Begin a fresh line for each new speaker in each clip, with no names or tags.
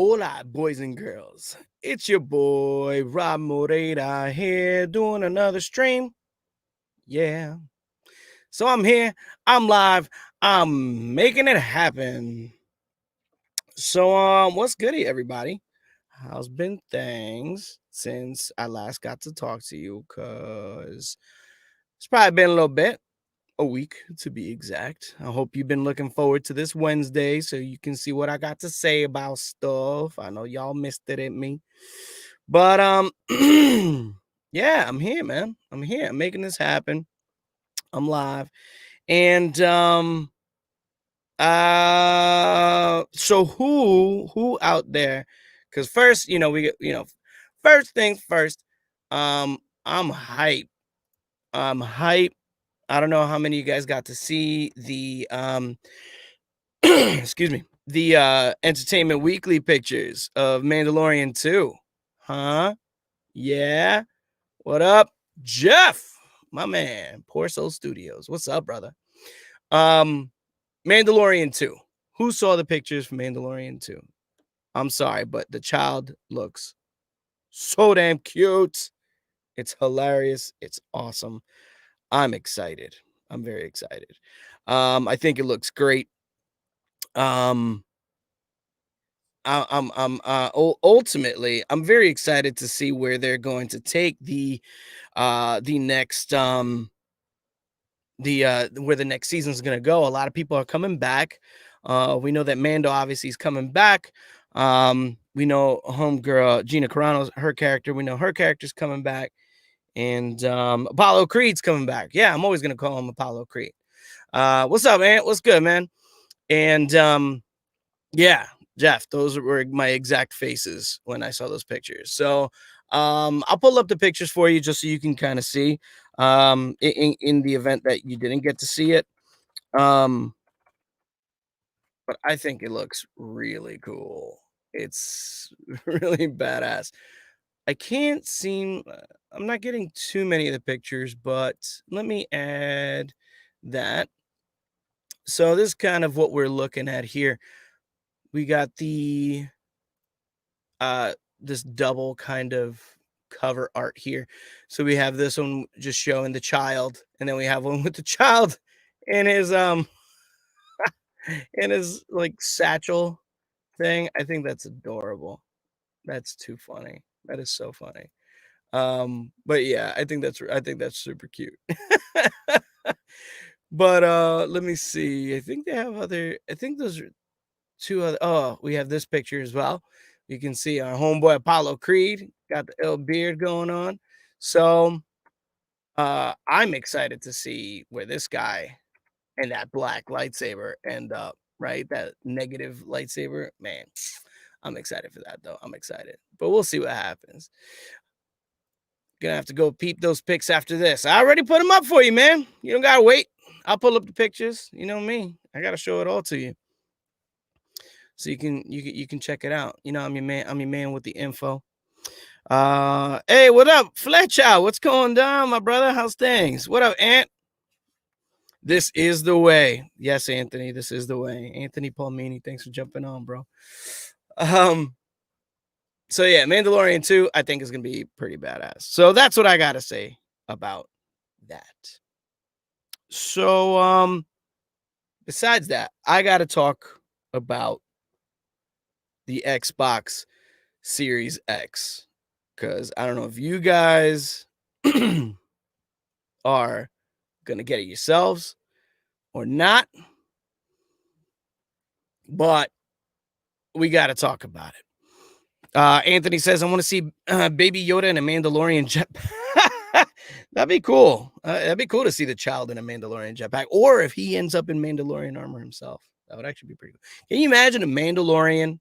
Hola, boys and girls. It's your boy Rob Moreira here doing another stream. Yeah. So I'm here, I'm live, I'm making it happen. So what's goody, everybody? How's been things since I last got to talk to you? Cause it's probably been a little bit. A week to be exact. I hope you've been looking forward to this Wednesday so you can see what I got to say about stuff. I know y'all missed it at me. But yeah, I'm here, man. I'm here. I'm making this happen. I'm live. And so who out there, cuz first, first things first, I'm hype. I'm hype. I don't know how many of you guys got to see the excuse me, the Entertainment Weekly pictures of Mandalorian 2. Huh? Yeah. What up, Jeff? My man, Poor Soul Studios. What's up, brother? Um Mandalorian 2. Who saw the pictures from Mandalorian 2? I'm sorry, but the child looks so damn cute. It's hilarious. It's awesome. I'm excited. I'm very excited. I think it looks great. Um, ultimately, I'm very excited to see where they're going to take the next where the next season is going to go. A lot of people are coming back. We know that Mando obviously is coming back. We know homegirl Gina Carano's her character. We know her character's coming back, and Apollo Creed's coming back. Yeah, I'm always going to call him Apollo Creed. What's up, man? What's good, man? And yeah, Jeff, those were my exact faces when I saw those pictures. So I'll pull up the pictures for you just so you can kind of see in the event that you didn't get to see it. Um, but I think it looks really cool. It's really badass. I can't seem, I'm not getting too many of the pictures, but let me add that. So this is kind of what we're looking at here. We got the this double kind of cover art here. So we have this one just showing the child, and then we have one with the child in his in his like satchel thing. I think that's adorable. That's too funny. That is so funny. But yeah, I think that's super cute. But let me see. I think they have other, I think those are two other, oh, we have this picture as well. You can see our homeboy Apollo Creed got the ill beard going on. So I'm excited to see where this guy and that black lightsaber end up, right? That negative lightsaber. Man, I'm excited for that though. I'm excited. But we'll see what happens. Gonna have to go peep those pics after this. I already put them up for you, man. You don't gotta wait. I'll pull up the pictures. You know me. I gotta show it all to you. So you can check it out. You know, I'm your man with the info. Hey, what up, Fletcher? What's going down, my brother? How's things? What up, Ant? This is the way. Yes, Anthony, this is the way. Anthony Palmini, thanks for jumping on, bro. So yeah, Mandalorian 2, I think is gonna be pretty badass. So that's what I gotta say about that. So besides that, I gotta talk about the Xbox Series X. Because I don't know if you guys are gonna get it yourselves or not, but we got to talk about it. Anthony says, I want to see Baby Yoda in a Mandalorian jetpack. That'd be cool. That'd be cool to see the child in a Mandalorian jetpack, or if he ends up in Mandalorian armor himself. That would actually be pretty cool. Can you imagine a Mandalorian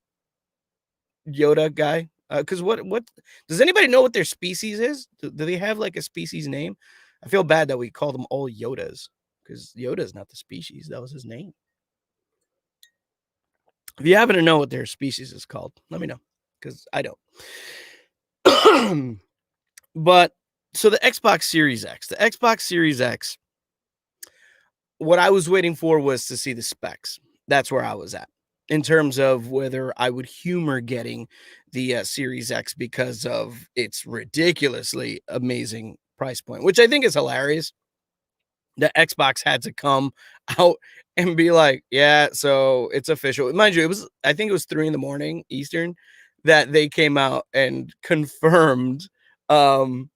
Yoda guy? Because what does anybody know what their species is? Do they have like a species name? I feel bad that we call them all Yodas because Yoda is not the species. That was his name. If you happen to know what their species is called, let me know because I don't. But so the Xbox Series X, what I was waiting for was to see the specs. That's where I was at. in terms of whether I would humor getting the Series X because of its ridiculously amazing price point, which I think is hilarious. The Xbox had to come out and be like, "Yeah, so it's official." Mind you, it was I think it was 3 in the morning Eastern that they came out and confirmed, um,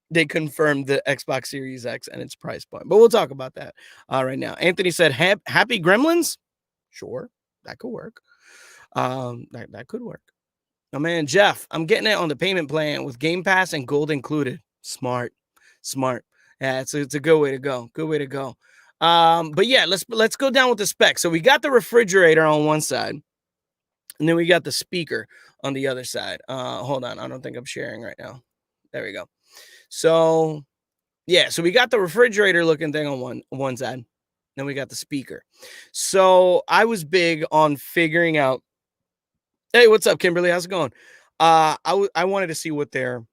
they confirmed the Xbox Series X and its price point. But we'll talk about that, right now. Anthony said, Happy Gremlins?" Sure, that could work. That could work. Oh man, Jeff, I'm getting it on the payment plan with Game Pass and Gold included. Smart, smart. Yeah, it's a good way to go. Good way to go. But yeah, let's go down with the specs. So we got the refrigerator on one side, and then we got the speaker on the other side. Hold on, I don't think I'm sharing right now. There we go. So yeah, so we got the refrigerator looking thing on one side. Then we got the speaker. So I was big on figuring out. Hey, what's up, Kimberly? How's it going? I wanted to see what their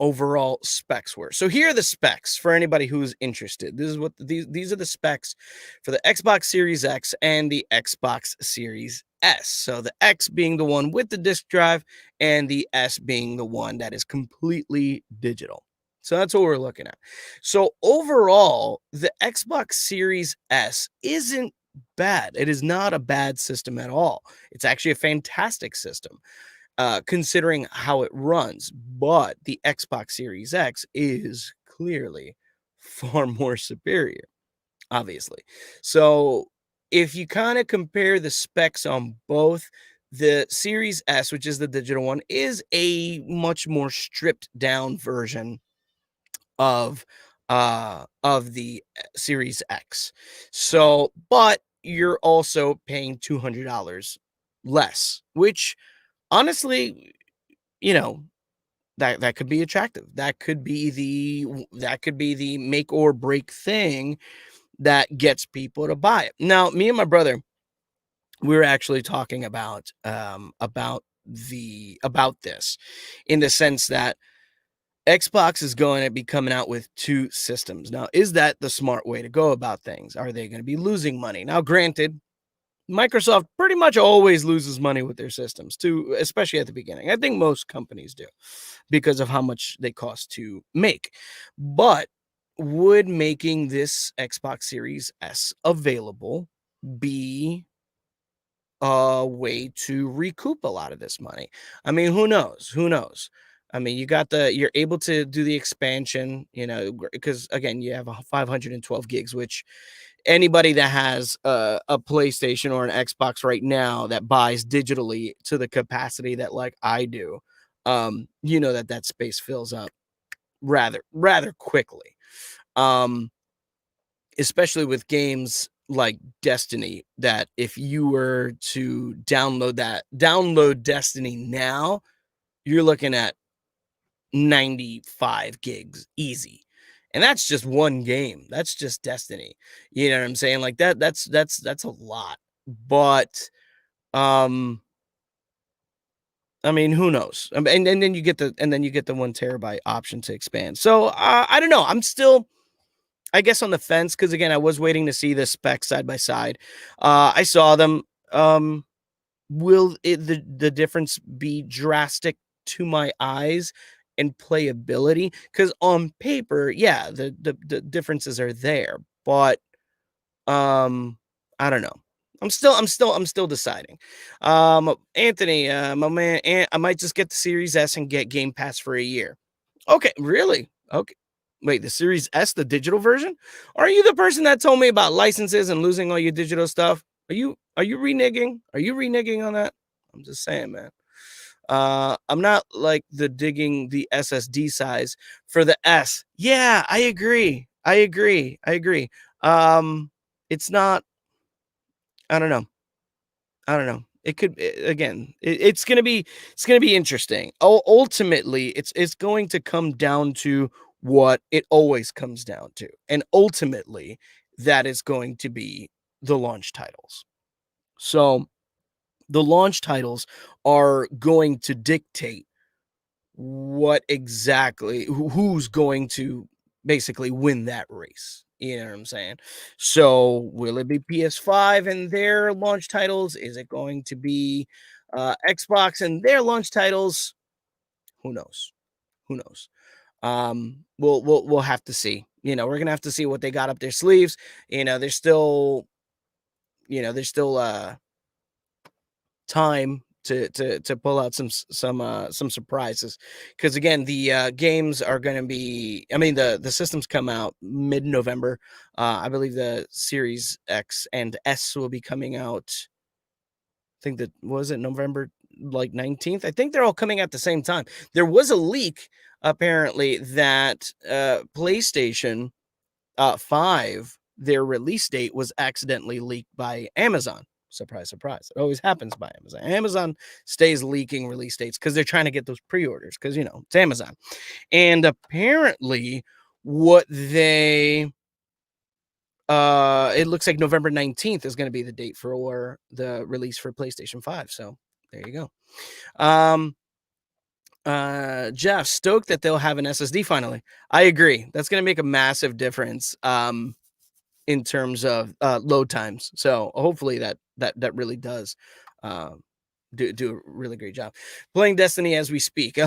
overall specs were. So here are the specs for anybody who's interested. This is what these are the specs for the Xbox Series X and the Xbox Series S. So the X being the one with the disk drive and the S being the one that is completely digital. So that's what we're looking at. So overall, the Xbox Series S isn't bad. It is not a bad system at all. It's actually a fantastic system considering how it runs. But the Xbox Series X is clearly far more superior, obviously. So if you kind of compare the specs on both, the Series S, which is the digital one, is a much more stripped down version of the Series X. So, but you're also paying $200 less, which honestly, you know, that could be attractive. That could be the make or break thing that gets people to buy it. Now, me and my brother, we were actually talking about this in the sense that Xbox is going to be coming out with two systems. Now, is that the smart way to go about things? Are they going to be losing money? Now, granted, Microsoft pretty much always loses money with their systems too, especially at the beginning. I think most companies do because of how much they cost to make. But would making this Xbox Series S available be a way to recoup a lot of this money? I mean, who knows? Who knows? I mean, you're able to do the expansion, because again, you have 512 gigs, which anybody that has a PlayStation or an Xbox right now that buys digitally to the capacity that like I do, that space fills up rather quickly. Um, Especially with games like Destiny, that if you were to download Destiny now, you're looking at 95 gigs easy. And that's just one game. That's just Destiny. You know what I'm saying? Like that's a lot. But um I mean, who knows? And then you get the 1 terabyte option to expand. So I don't know. I'm still, I guess, on the fence because again, I was waiting to see the specs side by side. I saw them. Will the difference be drastic to my eyes and playability? Because on paper, yeah, the differences are there, but I don't know. I'm still deciding. Anthony, my man, I might just get the Series S and get Game Pass for a year. Okay, really? Okay. Wait, the Series S, the digital version? Are you the person that told me about licenses and losing all your digital stuff? Are you reneging? Are you reneging on that? I'm just saying, man. I'm not like the digging the SSD size for the S. Yeah, I agree. I agree. It's not, I don't know. I don't know. It could again. It's gonna be interesting. Ultimately, it's going to come down to what it always comes down to, and ultimately, that is going to be the launch titles. So the launch titles are going to dictate what exactly who's going to basically win that race. You know what I'm saying? So will it be PS5 and their launch titles? Is it going to be Xbox and their launch titles? Who knows? Who knows? We'll have to see. We're gonna have to see what they got up their sleeves. There's still, there's still time to pull out some surprises, because again, the games are going to be, I mean, the systems come out mid-November. I believe the Series X and S will be coming out, I think that was it November like 19th. I think they're all coming at the same time. There was a leak apparently that PlayStation 5, their release date was accidentally leaked by Amazon. Surprise, surprise. It always happens by Amazon. Amazon stays leaking release dates because they're trying to get those pre-orders, because, it's Amazon. And apparently what they it looks like November 19th is going to be the date for the release for PlayStation 5. So there you go. Jeff, stoked that they'll have an SSD finally. I agree. That's going to make a massive difference in terms of load times. So hopefully that really does do a really great job. Playing Destiny as we speak.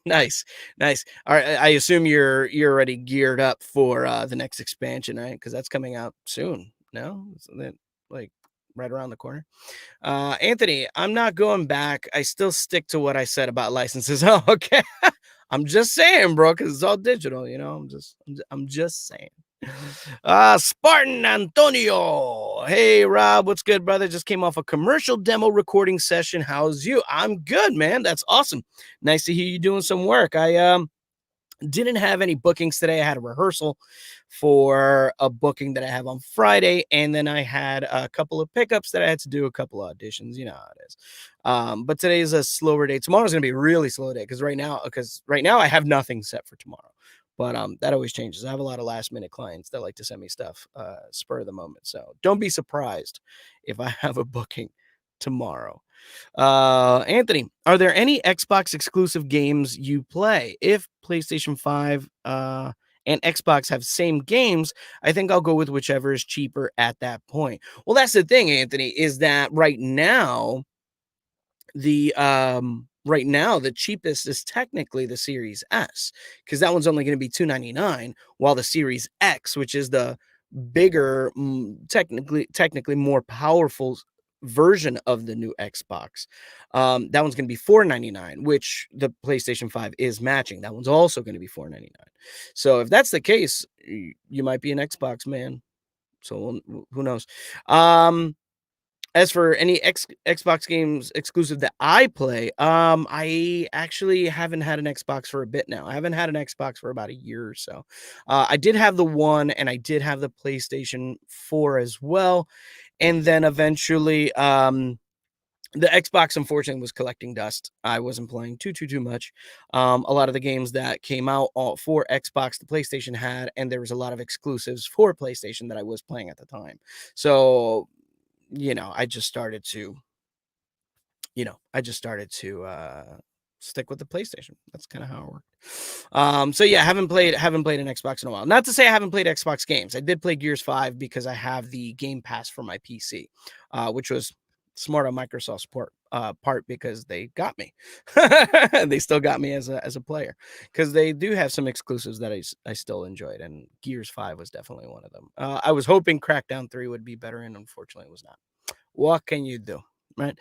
Nice. All right, I assume you're already geared up for the next expansion, right? Because that's coming out soon. No, isn't that like right around the corner? Anthony, I'm not going back. I still stick to what I said about licenses. Oh, okay. I'm just saying, bro, because it's all digital. I'm just saying. Spartan Antonio. Hey, Rob, what's good, brother? Just came off a commercial demo recording session. How's you? I'm good, man. That's awesome. Nice to hear you doing some work. I didn't have any bookings today. I had a rehearsal for a booking that I have on Friday, and then I had a couple of pickups that I had to do, a couple of auditions. You know how it is. But today is a slower day. Tomorrow's gonna be a really slow day because right now I have nothing set for tomorrow. But that always changes. I have a lot of last minute clients that like to send me stuff spur of the moment. So don't be surprised if I have a booking tomorrow. Anthony, are there any Xbox exclusive games you play? If PlayStation 5 and Xbox have same games, I think I'll go with whichever is cheaper at that point. Well, that's the thing, Anthony, is that right now the cheapest is technically the Series S, because that one's only going to be $299, while the Series X, which is the bigger, technically more powerful version of the new Xbox, that one's going to be $499, which the PlayStation 5 is matching. That one's also going to be $499. So if that's the case, you might be an Xbox man. So who knows? As for any Xbox games exclusive that I play, I actually haven't had an Xbox for a bit now. I haven't had an Xbox for about a year or so. I did have the One, and I did have the PlayStation 4 as well. And then eventually, the Xbox, unfortunately, was collecting dust. I wasn't playing too much. A lot of the games that came out for Xbox, the PlayStation had, and there was a lot of exclusives for PlayStation that I was playing at the time. So I just started to, stick with the PlayStation. That's kind of how it worked. So yeah, haven't played an Xbox in a while. Not to say I haven't played Xbox games. I did play Gears 5 because I have the Game Pass for my PC, which was smart on Microsoft's part, because they got me. They still got me as a player, because they do have some exclusives that I still enjoyed, and Gears 5 was definitely one of them. I was hoping Crackdown 3 would be better, and unfortunately it was not. What can you do, right?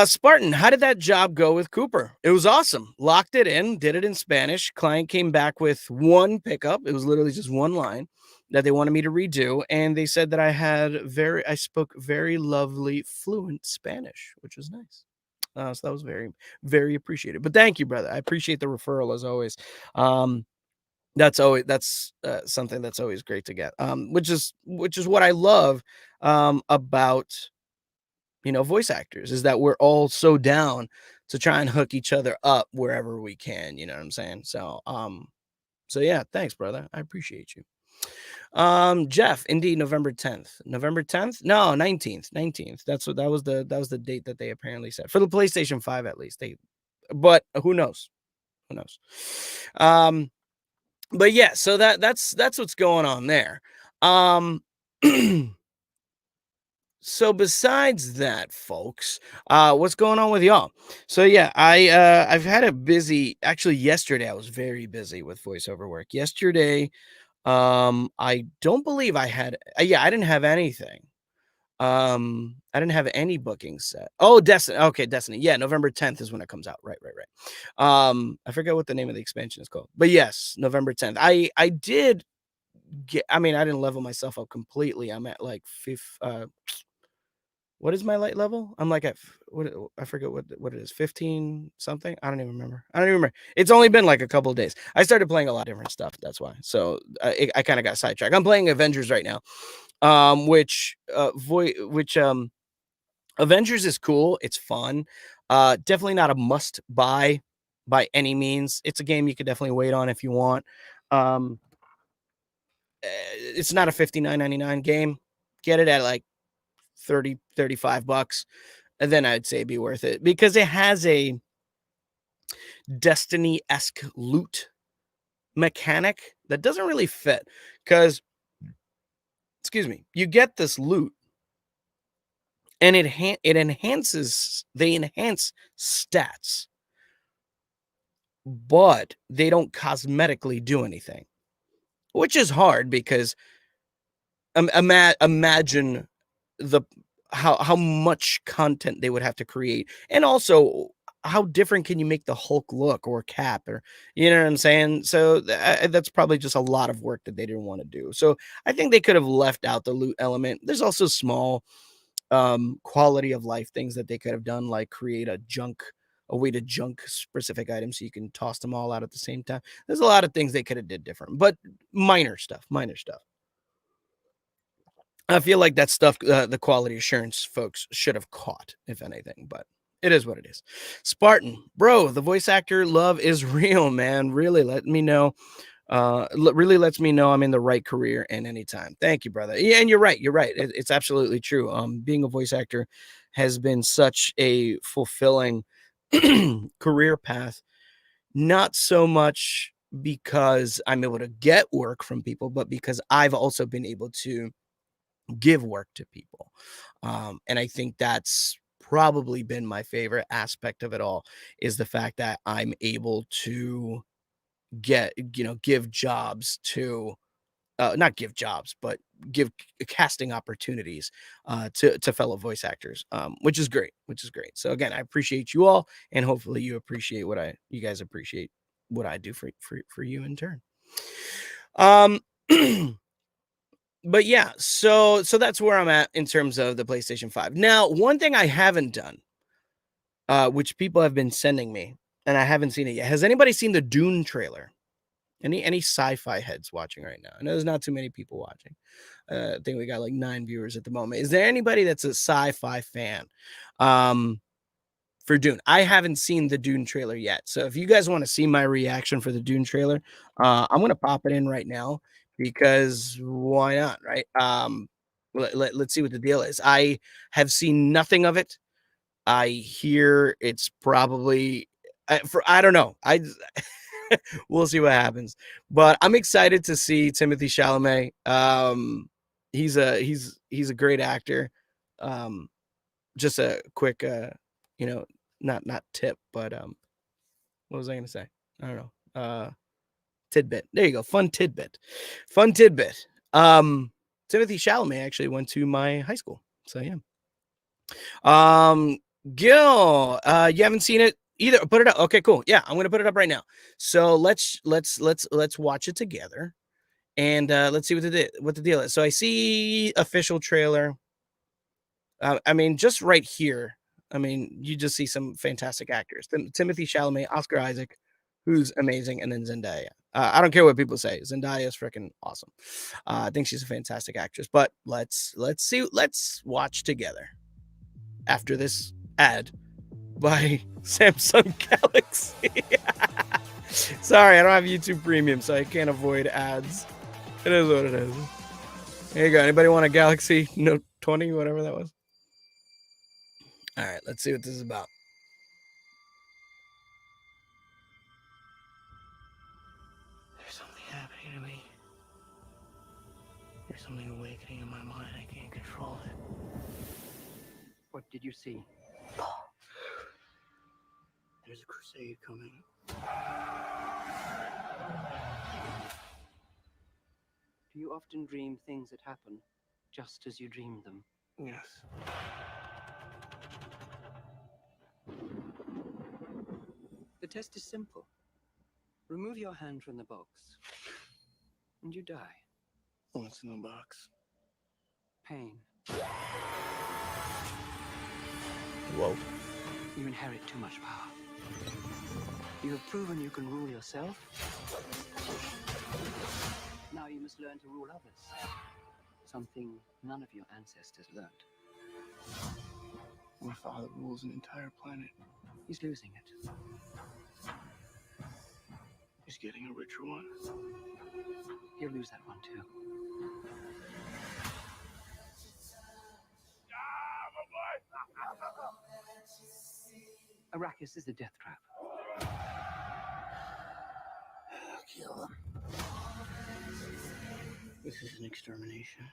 Spartan, how did that job go with Cooper? It was awesome. Locked it in, did it in Spanish. Client came back with one pickup. It was literally just one line that they wanted me to redo. And they said that I spoke very lovely, fluent Spanish, which was nice. So that was very, very appreciated. But thank you, brother. I appreciate the referral as always. That's something that's always great to get. Which is what I love about voice actors, is that we're all so down to try and hook each other up wherever we can. You know what I'm saying? So yeah, thanks, brother. I appreciate you. Jeff, indeed, November 10th. November 10th? No, 19th. 19th. That was the date that they apparently said for the PlayStation 5, at least. But who knows? Who knows? But yeah, so that's what's going on there. Um, so besides that, folks, what's going on with y'all? So yeah, I've had a busy actually yesterday I was very busy with voiceover work. Yesterday, I don't believe I had yeah, I didn't have anything. I didn't have any bookings set. Oh, Destiny. Okay, Destiny. Yeah, November 10th is when it comes out. Right, right, right. I forget what the name of the expansion is called. But yes, November 10th. I did get I mean, I didn't level myself up completely. I'm at like fifth what is my light level? I'm like at I forget what it is, 15 something. I don't even remember. I don't even remember. It's only been like a couple of days. I started playing a lot of different stuff. That's why. So I kind of got sidetracked. I'm playing Avengers right now, which Avengers is cool. It's fun. Definitely not a must buy by any means. It's a game you could definitely wait on if you want. Um, it's not a 59.99 game. Get it at like 30, 35 bucks. And then I'd say it'd be worth it because it has a Destiny esque loot mechanic that doesn't really fit. Because, excuse me, you get this loot and it enhances, they enhance stats, but they don't cosmetically do anything, which is hard because imagine the how much content they would have to create, and also how different can you make the Hulk look or Cap or you know what I'm saying? So that's probably just a lot of work that they didn't want to do. So I think they could have left out the loot element. There's also small quality of life things that they could have done, like create a way to junk specific items so you can toss them all out at the same time. There's a lot of things they could have did different, but minor stuff. I feel like that stuff, the quality assurance folks should have caught, if anything, but it is what it is. Spartan, bro, the voice actor love is real, man. Really let me know. Really lets me know I'm in the right career and anytime. Thank you, brother. Yeah, and you're right. You're right. It's absolutely true. Being a voice actor has been such a fulfilling career path. Not so much because I'm able to get work from people, but because I've also been able to give work to people. And I think that's probably been my favorite aspect of it all is the fact that I'm able to give jobs to not give jobs, but give casting opportunities to fellow voice actors, which is great. So again, I appreciate you all, and hopefully you guys appreciate what I do for you in turn. Um, but yeah, so that's where I'm at in terms of the PlayStation 5. Now, one thing I haven't done, which people have been sending me, and I haven't seen it yet. Has anybody seen the Dune trailer? Any sci-fi heads watching right now? I know there's not too many people watching. I think we got like 9 viewers at the moment. Is there anybody that's a sci-fi fan? For Dune. I haven't seen the Dune trailer yet. So if you guys want to see my reaction for the Dune trailer, I'm gonna pop it in right now because why not, right? Let's see what the deal is. I have seen nothing of it. I hear it's probably I don't know. We'll see what happens. But I'm excited to see Timothy Chalamet. He's a great actor. Um, just a quick you know, not tip, but what was I gonna say? I don't know. Tidbit. There you go. Fun tidbit. Fun tidbit. Timothy Chalamet actually went to my high school. So yeah. Um, Gil, you haven't seen it either. Put it up. Okay, cool. Yeah, I'm gonna put it up right now. So let's watch it together, and let's see what the deal is. So I see official trailer. I mean, just right here. I mean, you just see some fantastic actors: Timothy Chalamet, Oscar Isaac, who's amazing, and then Zendaya. I don't care what people say. Zendaya is freaking awesome. I think she's a fantastic actress. But let's see. Let's watch together after this ad by Samsung Galaxy. Sorry, I don't have YouTube Premium, so I can't avoid ads. It is what it is. Here you go. Anybody want a Galaxy Note 20, whatever that was? All right, let's see what this is about. There's something something awakening in my mind. I can't control it.
What did you see?
There's a crusade coming.
Do you often dream things that happen just as you dreamed them?
Yes.
The test is simple. Remove your hand from the box, and you die.
What's in the box?
Pain.
Whoa.
You inherit too much power. You have proven you can rule yourself. Now you must learn to rule others. Something none of your ancestors learned.
My father rules an entire planet.
He's losing it.
He's getting a richer one.
He'll lose that one too. Arrakis is a death trap.
I'll kill him. This is an extermination.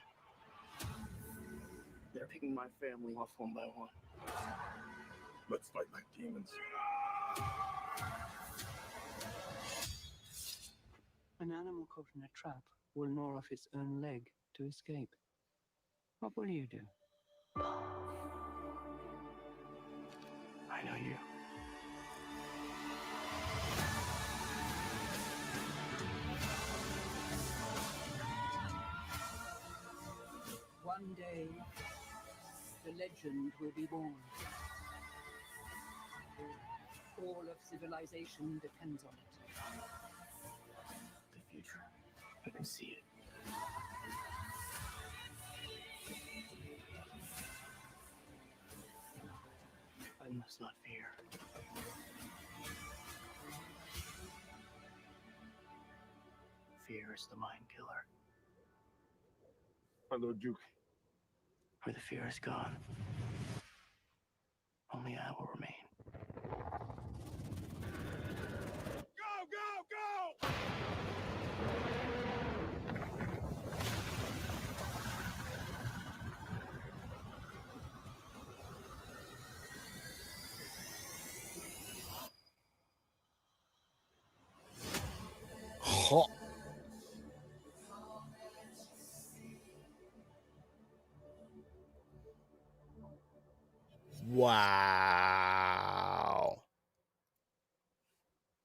They're picking my family off one by one.
Let's fight like demons.
An animal caught in a trap will gnaw off its own leg to escape. What will you do?
I know you.
One day, the legend will be born. All of civilization depends on it.
The future. I can see it. I must not fear. Fear is the mind killer.
My Lord Duke.
Where the fear is gone, only I will remain.
Go, go, go!
Hot. Wow.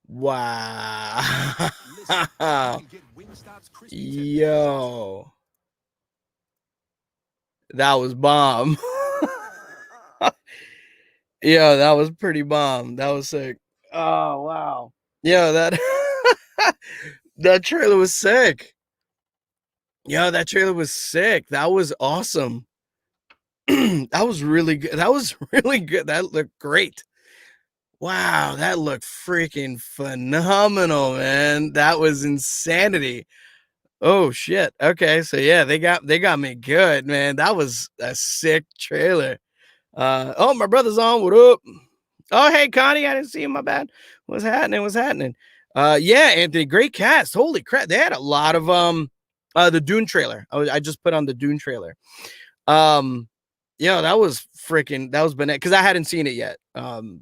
Wow. Yo. That was bomb. Yeah, that was pretty bomb. That was sick. Oh, wow. Yeah, that that trailer was sick. Yeah, that trailer was sick. That was awesome. That was really good. That was really good. That looked great. Wow, that looked freaking phenomenal, man. That was insanity. Oh shit. Okay, so yeah, they got me good, man. That was a sick trailer. Oh, my brother's on. What up? Oh, hey, Connie, I didn't see you. My bad. What's happening? What's happening? Yeah, Anthony, great cast. Holy crap. They had a lot of the Dune trailer. I just put on the Dune trailer. Yeah, that was bananas because I hadn't seen it yet.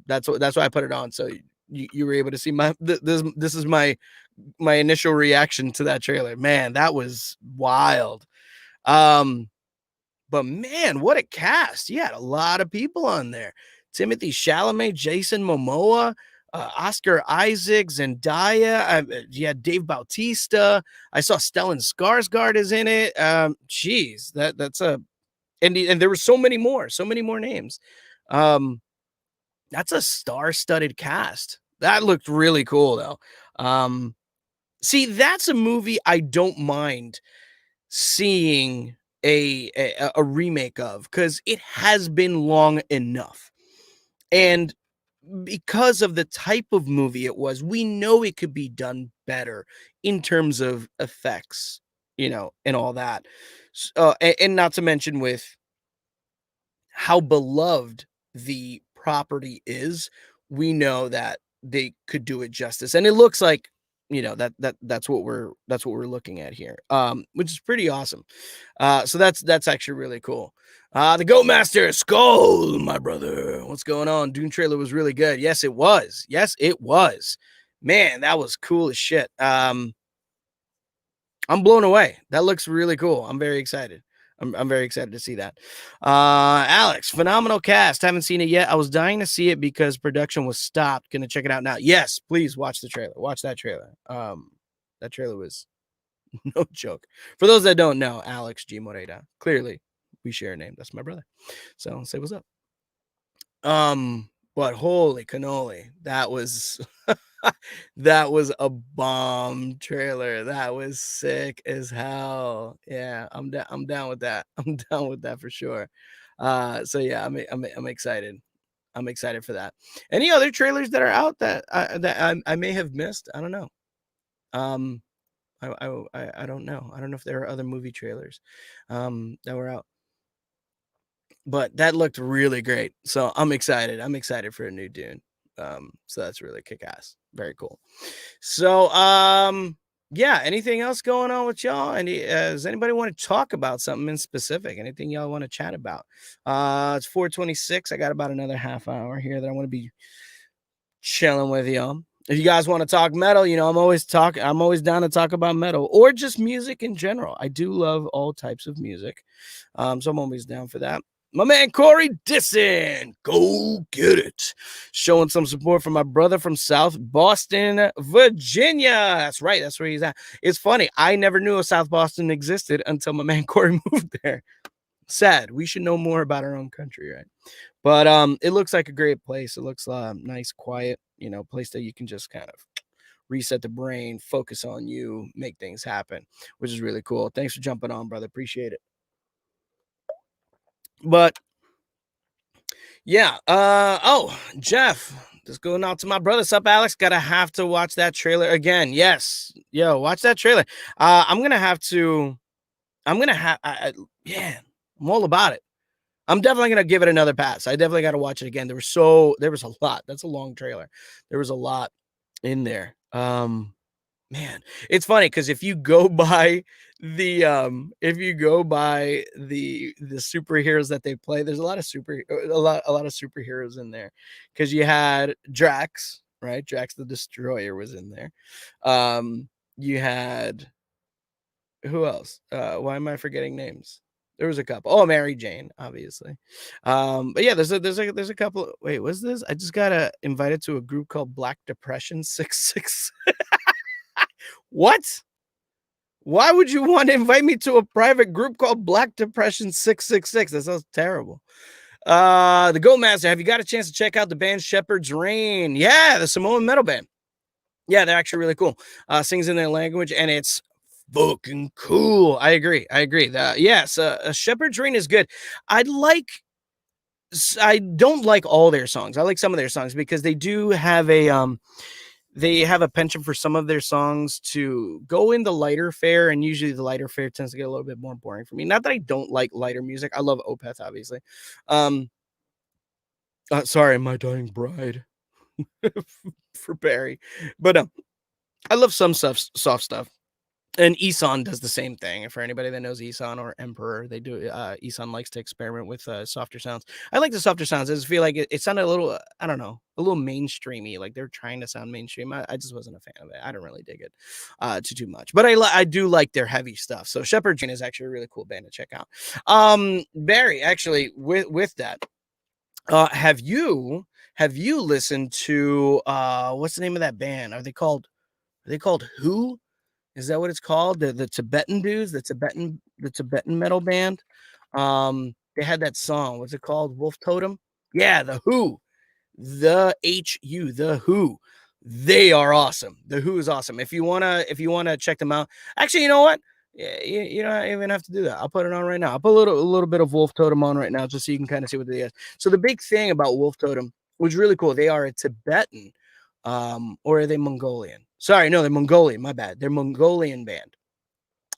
That's why I put it on. So you were able to see this is my initial reaction to that trailer. Man, that was wild. But man, what a cast. You had a lot of people on there. Timothy Chalamet, Jason Momoa, Oscar Isaac, Zendaya. You had Dave Bautista. I saw Stellan Skarsgård is in it. Geez, that's a and there were so many more names. That's a star-studded cast. That looked really cool though. See, that's a movie I don't mind seeing a remake of because it has been long enough. And because of the type of movie it was, we know it could be done better in terms of effects, and all that. And not to mention with how beloved the property is, we know that they could do it justice. And it looks like, that's what we're looking at here, which is pretty awesome. So that's actually really cool. The Goat Master Skull, my brother, what's going on? Dune trailer was really good. Yes, it was. Man, that was cool as shit. I'm blown away. That looks really cool. I'm very excited. I'm very excited to see that. Alex, phenomenal cast. Haven't seen it yet. I was dying to see it because production was stopped. Gonna check it out now. Yes, please watch the trailer. Watch that trailer. That trailer was no joke. For those that don't know, Alex G. Moreira. Clearly, we share a name. That's my brother. So say what's up. But holy cannoli, that was that was a bomb trailer. That was sick as hell. Yeah, I'm down with that. I'm down with that for sure. So yeah, I'm excited. I'm excited for that. Any other trailers that are out that I may have missed? I don't know. I don't know. I don't know if there are other movie trailers that were out. But that looked really great. So I'm excited. I'm excited for a new Dune. So that's really kick-ass. Very cool. So yeah, anything else going on with y'all? Does anybody want to talk about something in specific? Anything y'all want to chat about? It's 4:26. I got about another half hour here that I want to be chilling with y'all. If you guys want to talk metal, I'm always down to talk about metal or just music in general. I do love all types of music. So I'm always down for that. My man Corey Disson, go get it. Showing some support for my brother from South Boston, Virginia. That's right. That's where he's at. It's funny. I never knew a South Boston existed until my man Corey moved there. Sad. We should know more about our own country, right? But it looks like a great place. It looks nice, quiet, place that you can just kind of reset the brain, focus on you, make things happen, which is really cool. Thanks for jumping on, brother. Appreciate it. But yeah, Jeff, just going out to my brother. Sup, Alex? Gotta have to watch that trailer again. Yes, yo, watch that trailer. I'm all about it. I'm definitely gonna give it another pass. I definitely got to watch it again. There was a lot. That's a long trailer. There was a lot in there. Man, it's funny because if you go by the superheroes that they play, there's a lot of superheroes in there, because you had Drax, right? Drax the Destroyer was in there. You had, who else? Why am I forgetting names? There was a couple. Oh, Mary Jane, obviously. But yeah, there's a couple. Wait, what's this? I just got invited to a group called Black Depression 66. What? Why would you want to invite me to a private group called Black Depression 666? That sounds terrible. The Goat Master, have you got a chance to check out the band Shepherd's Reign? Yeah, the Samoan metal band. Yeah, they're actually really cool. Sings in their language, and it's fucking cool. I agree. Yes, Shepherd's Reign is good. I don't like all their songs. I like some of their songs because they do have they have a penchant for some of their songs to go in the lighter fare, and usually the lighter fare tends to get a little bit more boring for me. Not that I don't like lighter music. I love Opeth, obviously. Sorry, My Dying Bride for Barry. But I love some soft stuff. And Isan does the same thing. For anybody that knows Isan or Emperor, they do. Isan likes to experiment with softer sounds. I like the softer sounds. I just feel like it sounded a little, I don't know, a little mainstreamy. Like they're trying to sound mainstream. I just wasn't a fan of it. I don't really dig it too much. But I do like their heavy stuff. So Shepherd Jane is actually a really cool band to check out. Barry, actually, with that, have you listened to what's the name of that band? Are they called Who? Is that what it's called? The Tibetan dudes, the Tibetan metal band. They had that song. What's it called? Wolf Totem? Yeah, the Who. The HU, the Who. They are awesome. The Who is awesome. If you wanna check them out. Actually, you know what? Yeah, you don't even have to do that. I'll put it on right now. I'll put a little bit of Wolf Totem on right now just so you can kind of see what they is. So the big thing about Wolf Totem was really cool. They are a Tibetan, or are they Mongolian? Sorry, no, they're Mongolian. My bad. They're Mongolian band.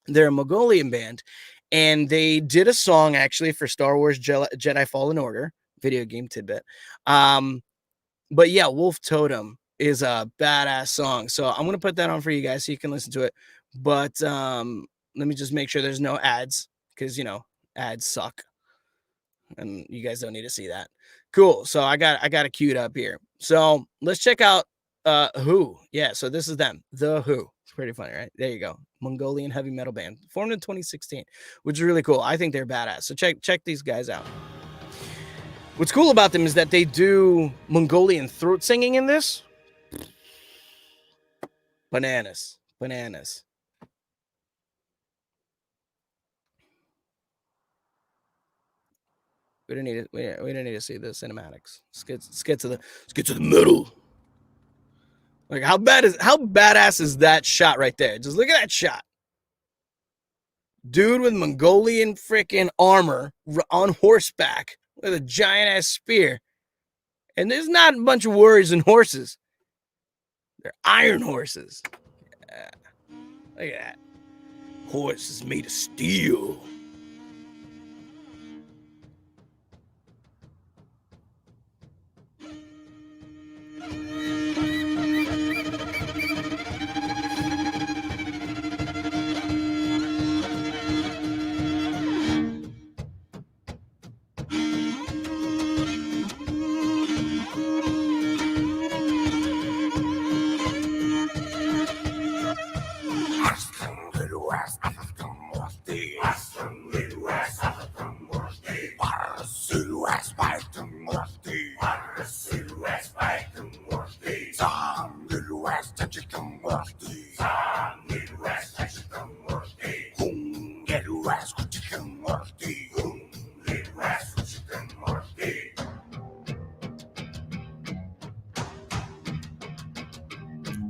They're a Mongolian band, and they did a song actually for Star Wars Jedi Fallen Order video game tidbit. But yeah, Wolf Totem is a badass song. So I'm gonna put that on for you guys so you can listen to it. But let me just make sure there's no ads because ads suck, and you guys don't need to see that. Cool. So I got it queued up here. So let's check out Who. Yeah. So this is them, The Who. It's pretty funny, right? There you go. Mongolian heavy metal band formed in 2016, which is really cool. I think they're badass. So check these guys out. What's cool about them is that they do Mongolian throat singing in this. Bananas. We don't need it. We don't need to see the cinematics. Let's get to the middle. Like how badass is that shot right there? Just look at that shot. Dude with Mongolian freaking armor on horseback with a giant ass spear. And there's not a bunch of warriors and horses. They're iron horses. Yeah. Look at that. Horse is made of steel.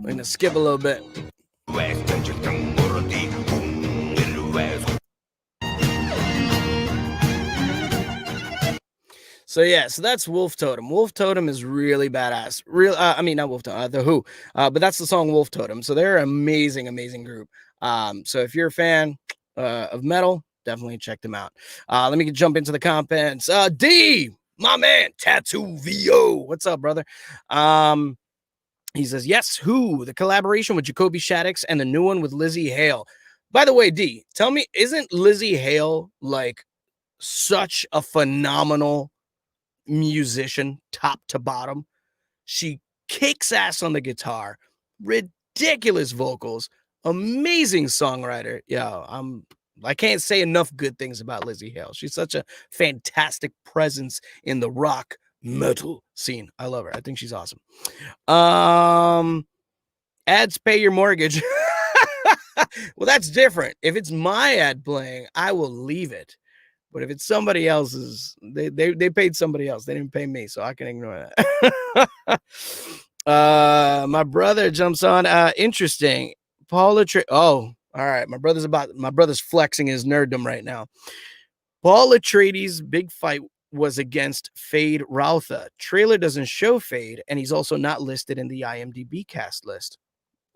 We're gonna skip a little bit. So yeah, so that's Wolf Totem. Wolf Totem is really badass. Not Wolf Totem, The Who. But that's the song Wolf Totem. So they're an amazing, amazing group. So if you're a fan of metal, definitely check them out. Let me jump into the comments. D, my man, Tattoo VO. What's up, brother? He says, yes, Who, the collaboration with Jacoby Shaddix and the new one with Lizzie Hale. By the way, D, tell me, isn't Lizzie Hale like such a phenomenal musician top to bottom? She kicks ass on the guitar, ridiculous vocals, amazing songwriter. I can't say enough good things about Lizzie Hale. She's such a fantastic presence in the rock metal scene. I love her. I think she's awesome. Ads pay your mortgage. Well, that's different. If it's my ad playing, I will leave it. But if it's somebody else's, they paid somebody else. They didn't pay me, so I can ignore that. My brother jumps on. Interesting. Paul all right. My brother's flexing his nerddom right now. Paul Atreides' big fight was against Fade Routha. Trailer doesn't show Fade, and he's also not listed in the IMDb cast list.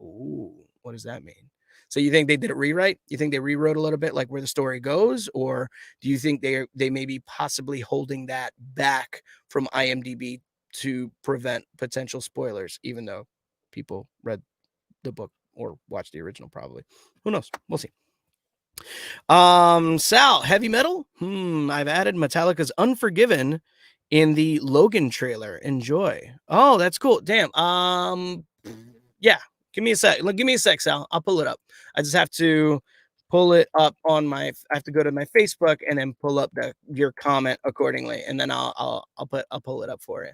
Ooh, what does that mean? So you think they did a rewrite? You think they rewrote a little bit like where the story goes? Or do you think they may be possibly holding that back from IMDb to prevent potential spoilers, even though people read the book or watched the original probably? Who knows? We'll see. Sal, heavy metal? I've added Metallica's Unforgiven in the Logan trailer. Enjoy. Oh, that's cool. Damn. Yeah. Give me a sec, Sal. I'll pull it up. I just have to pull it up on I have to go to my Facebook and then pull up your comment accordingly, and then I'll pull it up for you.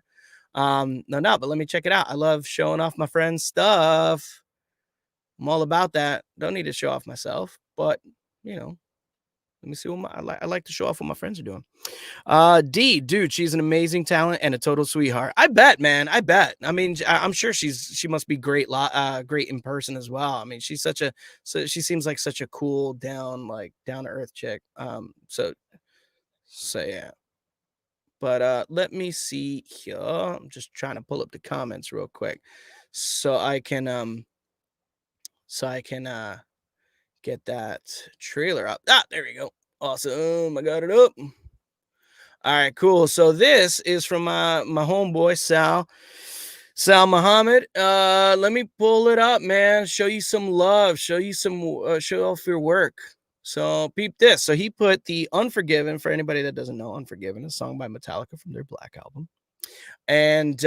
But let me check it out. I love showing off my friends' stuff. I'm all about that. Don't need to show off myself, but let me see what I like to show off what my friends are doing. D, dude, she's an amazing talent and a total sweetheart. I bet, man. I bet. I mean, I'm sure she must be great in person as well. I mean, she seems like such a cool, down to earth chick. So yeah. But let me see here. I'm just trying to pull up the comments real quick so I can get that trailer up. There we go. Awesome. I got it up. All right, cool. So this is from my homeboy Sal. Sal Muhammad, let me pull it up, man. Show you some love. Show you some, show off your work. So peep this. So he put the Unforgiven, for anybody that doesn't know, Unforgiven, a song by Metallica from their Black album. And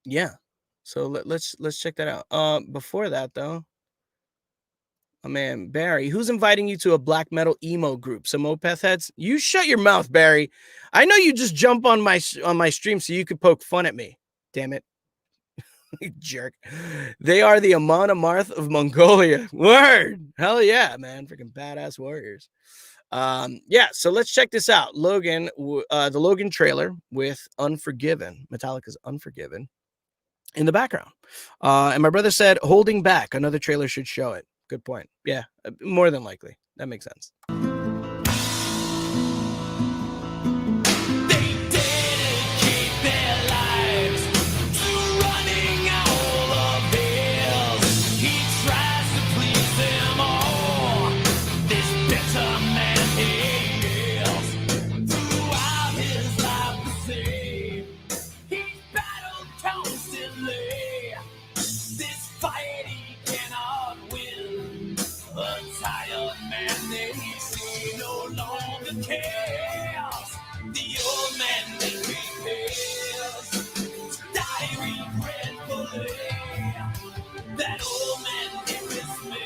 yeah. So let's check that out. Before that though, oh man, Barry, who's inviting you to a black metal emo group? Some Opeth heads? You shut your mouth, Barry. I know you just jump on my stream so you could poke fun at me. Damn it. You jerk. They are the Amon Amarth of Mongolia. Word. Hell yeah, man. Freaking badass warriors. Yeah, so let's check this out. Logan, the Logan trailer with Unforgiven, Metallica's Unforgiven, in the background. And my brother said, holding back. Another trailer should show it. Good point. Yeah, more than likely. That makes sense.
That old man is me.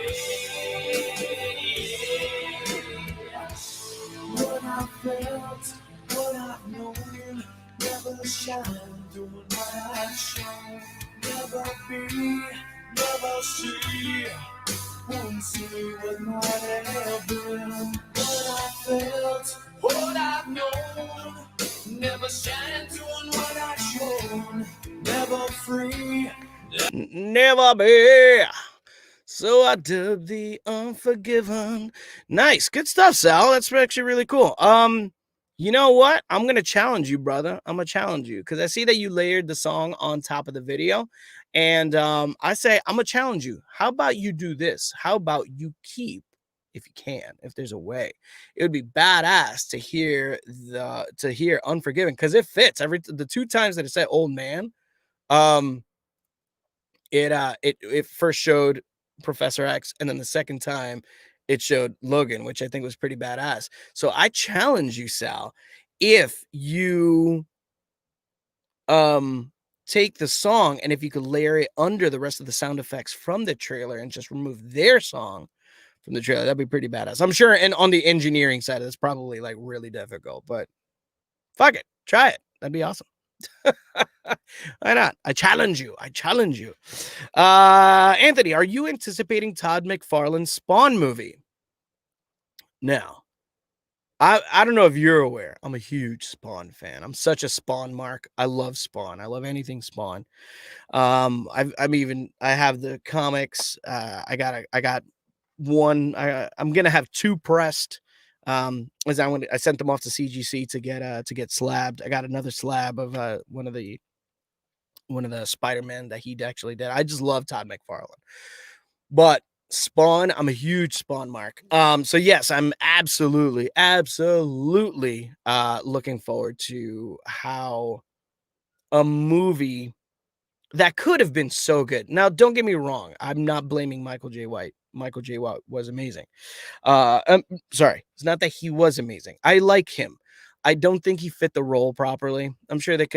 What I felt, what I've known, never shine doing what I've shown. Never be, never see, won't see what might have been. What I felt, what I've known, never shine doing what I've shown. Never free.
Never be. So I dubbed the Unforgiven. Nice. Good stuff, Sal. That's actually really cool. You know what? I'm going to challenge you, brother. I'm going to challenge you because I see that you layered the song on top of the video. And I say, I'm going to challenge you. How about you do this? How about you keep, if you can, if there's a way, it would be badass to hear Unforgiven because it fits the two times that it said old man. It first showed Professor X, and then the second time it showed Logan, which I think was pretty badass. So I challenge you, Sal, if you take the song and if you could layer it under the rest of the sound effects from the trailer and just remove their song from the trailer, that'd be pretty badass. I'm sure, and on the engineering side, it's probably like really difficult, but fuck it, try it. That'd be awesome. Why not? I challenge you. Anthony, are you anticipating Todd McFarlane's Spawn movie? Now, I don't know if you're aware. I'm a huge Spawn fan. I'm such a Spawn mark. I love Spawn. I love anything Spawn. I have the comics. I got one. I'm gonna have two pressed. As I sent them off to CGC to get slabbed. I got another slab of one of the Spider-Man that he actually did. I just love Todd McFarlane. But Spawn, I'm a huge Spawn mark. So yes, I'm absolutely looking forward to how a movie that could have been so good. Now, don't get me wrong. I'm not blaming Michael J. White. Michael J. White was amazing. Sorry, it's not that he was amazing. I like him. I don't think he fit the role properly. I'm sure they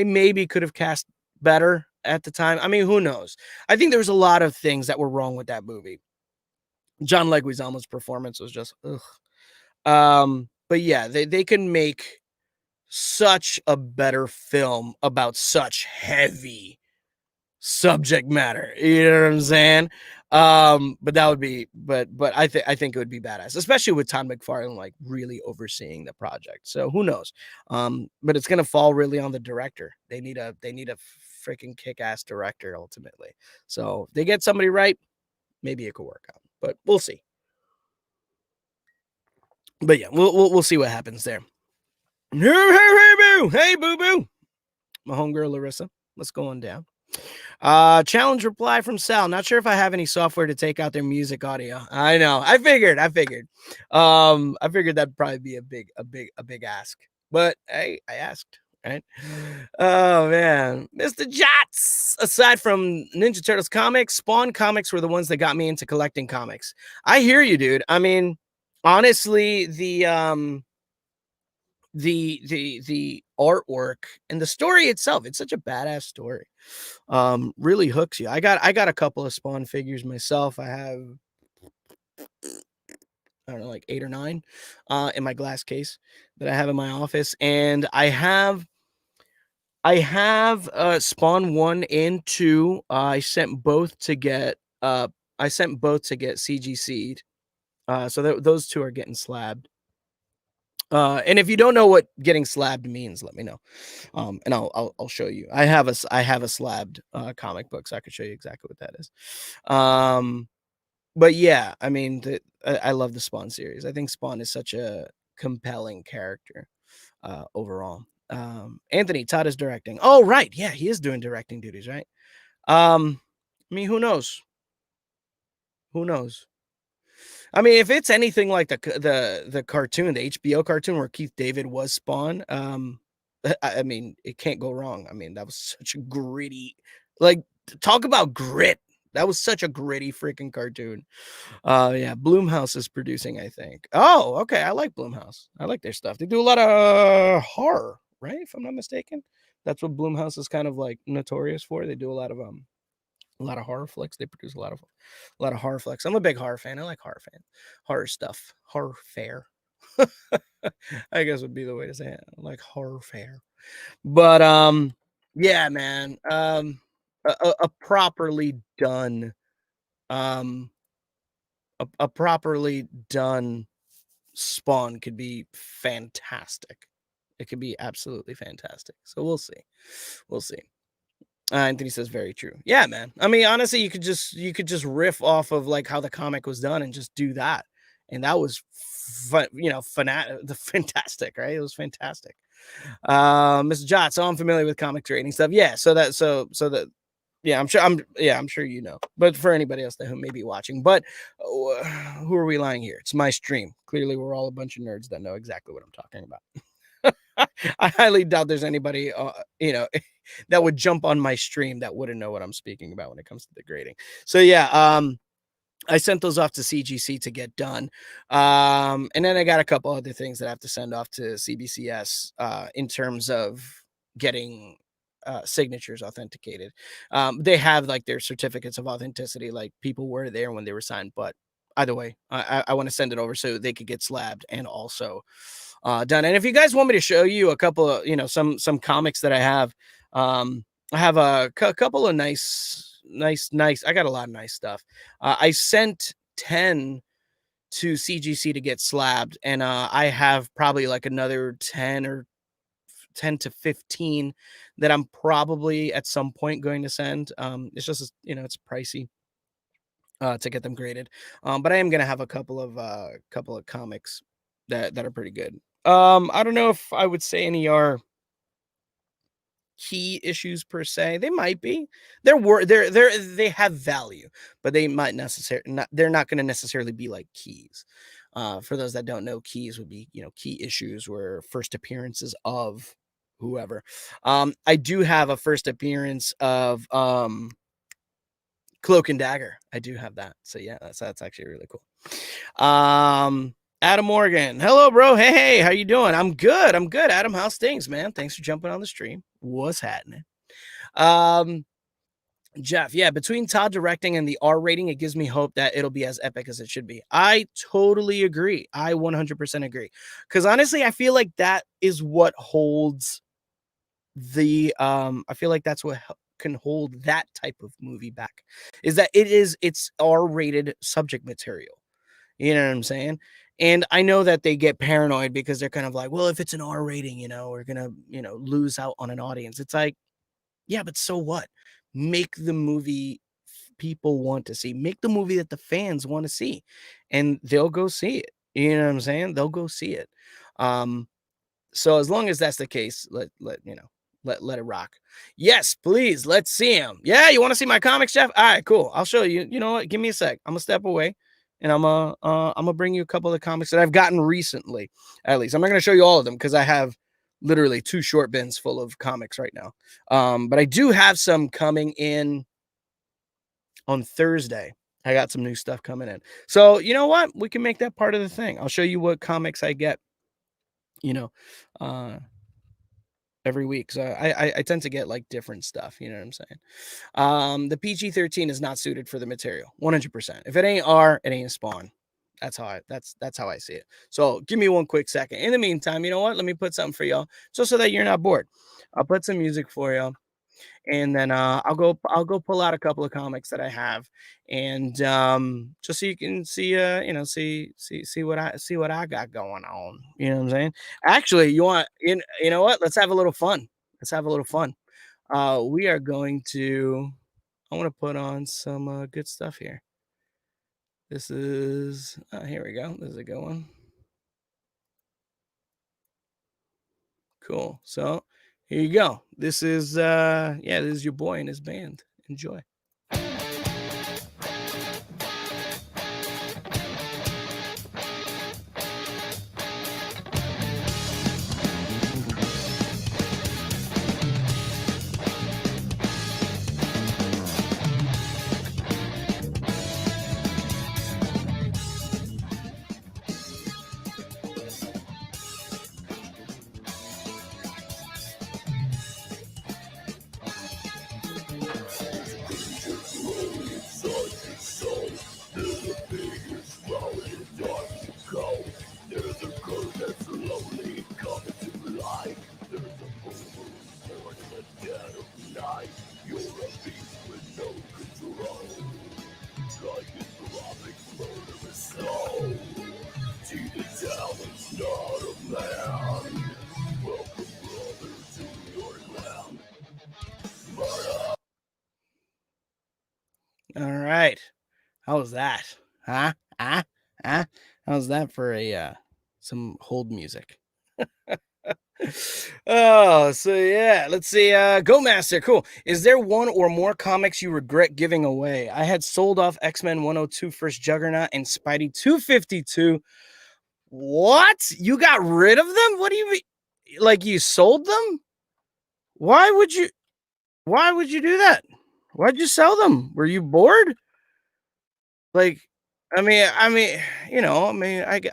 maybe could have cast better at the time. I mean, who knows? I think there was a lot of things that were wrong with that movie. John Leguizamo's performance was just ugh. But yeah, they can make such a better film about such heavy subject matter. You know what I'm saying? But that would be, but I think it would be badass, especially with Todd McFarlane like really overseeing the project. So who knows? But it's gonna fall really on the director. They need a freaking kick-ass director ultimately. So if they get somebody right, maybe it could work out. But we'll see. But yeah, we'll see what happens there. Hey boo boo, my homegirl Larissa. What's going down? Challenge reply from Sal. Not sure if I have any software to take out their music audio. I know. I figured. I figured that'd probably be a big ask. But hey, I asked. right? Oh man, Mr. Jots. Aside from Ninja Turtles comics, Spawn comics were the ones that got me into collecting comics. I hear you, dude. I mean, honestly, the artwork and the story itself, it's such a badass story. Really hooks you. I got a couple of Spawn figures myself. I have, I don't know, like 8 or 9 in my glass case that I have in my office, and I have Spawn 1 and 2. I sent both to get CGC'd. So those two are getting slabbed. And if you don't know what getting slabbed means, let me know. And I'll show you. I have a slabbed comic book, so I can show you exactly what that is. But yeah, I mean, I love the Spawn series. I think Spawn is such a compelling character overall. Anthony Todd is directing. Oh, right. Yeah, he is doing directing duties, right? I mean, who knows? Who knows? I mean, if it's anything like the cartoon, the HBO cartoon where Keith David was Spawn, I mean, it can't go wrong. I mean, that was such a gritty, like, talk about grit. That was such a gritty freaking cartoon. Yeah, Blumhouse is producing, I think. Oh, okay. I like Blumhouse. I like their stuff. They do a lot of horror, right? If I'm not mistaken. That's what Blumhouse is kind of like notorious for. They do a lot of horror flicks. They produce a lot of horror flicks. I'm a big horror fan. I like horror stuff. Horror fair. I guess would be the way to say it. I like horror fair. But yeah, man. A properly done a properly done Spawn could be fantastic. It could be absolutely fantastic. So we'll see. We'll see. Anthony says very true. Yeah, man. I mean, honestly, you could just riff off of like how the comic was done and just do that. And that was fantastic, right? It was fantastic. Mr. Jot, so I'm familiar with comic trading stuff. Yeah, so that yeah, I'm sure you know. But for anybody else that who may be watching, but who are we lying here? It's my stream. Clearly, we're all a bunch of nerds that know exactly what I'm talking about. I highly doubt there's anybody, that would jump on my stream that wouldn't know what I'm speaking about when it comes to the grading. So yeah, I sent those off to CGC to get done. And then I got a couple other things that I have to send off to CBCS in terms of getting signatures authenticated. They have like their certificates of authenticity, like people were there when they were signed. But either way, I want to send it over so they could get slabbed and also done. And if you guys want me to show you a couple of, some comics that I have a couple of nice. I got a lot of nice stuff. I sent 10 to CGC to get slabbed, and I have probably like another 10 to 15 that I'm probably at some point going to send. It's just, it's pricey to get them graded. But I am going to have a couple of comics that are pretty good. I don't know if I would say any are key issues per se. They might be. They have value, but they might they're not going to necessarily be like keys. For those that don't know, keys would be, key issues were first appearances of whoever. I do have a first appearance of Cloak and Dagger. I do have that. So yeah, that's actually really cool. Adam Morgan. Hello, bro. Hey, how you doing? I'm good. Adam, how's things, man? Thanks for jumping on the stream. What's happening? Jeff, yeah, between Todd directing and the R rating, it gives me hope that it'll be as epic as it should be. I totally agree. I 100% agree. Because honestly, I feel like that is what holds I feel like that's what can hold that type of movie back, is that it's R-rated subject material. You know what I'm saying? And I know that they get paranoid because they're kind of like, well, if it's an R rating, we're going to, lose out on an audience. It's like, yeah, but so what? Make the movie people want to see. Make the movie that the fans want to see. And they'll go see it. You know what I'm saying? They'll go see it. So as long as that's the case, let it rock. Yes, please. Let's see him. Yeah, you want to see my comics, Jeff? All right, cool. I'll show you. You know what? Give me a sec. I'm going to step away. And I'm gonna bring you a couple of the comics that I've gotten recently. At least I'm not gonna show you all of them because I have literally 2 short bins full of comics right now. But I do have some coming in on Thursday. I got some new stuff coming in. So, you know what? We can make that part of the thing. I'll show you what comics I get, you know, uh, every week. So I tend to get like different stuff. You know what I'm saying? The PG-13 is not suited for the material, 100%. If it ain't R, it ain't Spawn. That's how I see it. So give me one quick second. In the meantime, you know what? Let me put something for y'all, just so that you're not bored. I'll put some music for y'all, and then I'll go pull out a couple of comics that I have, and just so you can see see what I got going on. You know what I'm saying? Actually, you know what? Let's have a little fun. Let's have a little fun. We are going to I want to put on some good stuff here. This is here we go. This is a good one. Cool. So here you go. This is this is your boy and his band. Enjoy. All right. How was that? Huh? How's that for a some hold music? Oh, so yeah, let's see. Go Master, cool. Is there one or more comics you regret giving away? I had sold off X-Men 102 First Juggernaut and Spidey 252. What? You got rid of them? What do you mean? Like you sold them? Why would you do that? Why'd you sell them? Were you bored? Like, I mean, I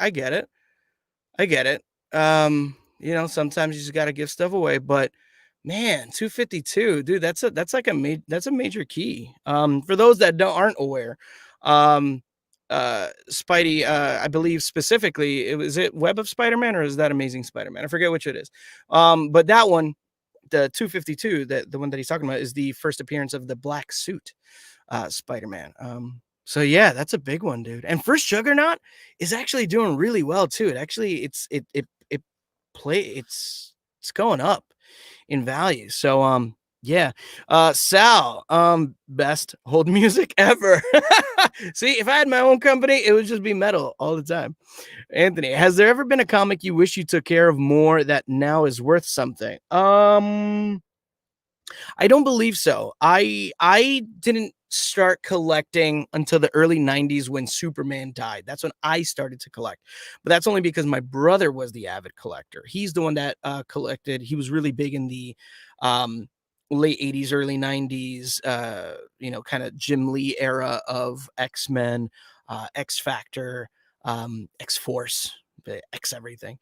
get it. I get it. Sometimes you just got to give stuff away, but man, 252, dude, that's a major key. For those that aren't aware, Spidey, I believe specifically, it Web of Spider-Man or is that Amazing Spider-Man? I forget which it is. But that one, the 252, the one that he's talking about, is the first appearance of the black suit Spider-Man. So yeah, that's a big one, dude. And First Juggernaut is actually doing really well too. It actually it's going up in value. So yeah. Sal, best hold music ever. See, if I had my own company, it would just be metal all the time. Anthony, has there ever been a comic you wish you took care of more that now is worth something? I don't believe so. I didn't start collecting until the early 90s when Superman died. That's when I started to collect. But that's only because my brother was the avid collector. He's the one that collected. He was really big in the late 80s, early 90s, kind of Jim Lee era of X-Men, X Factor, X Force, X everything.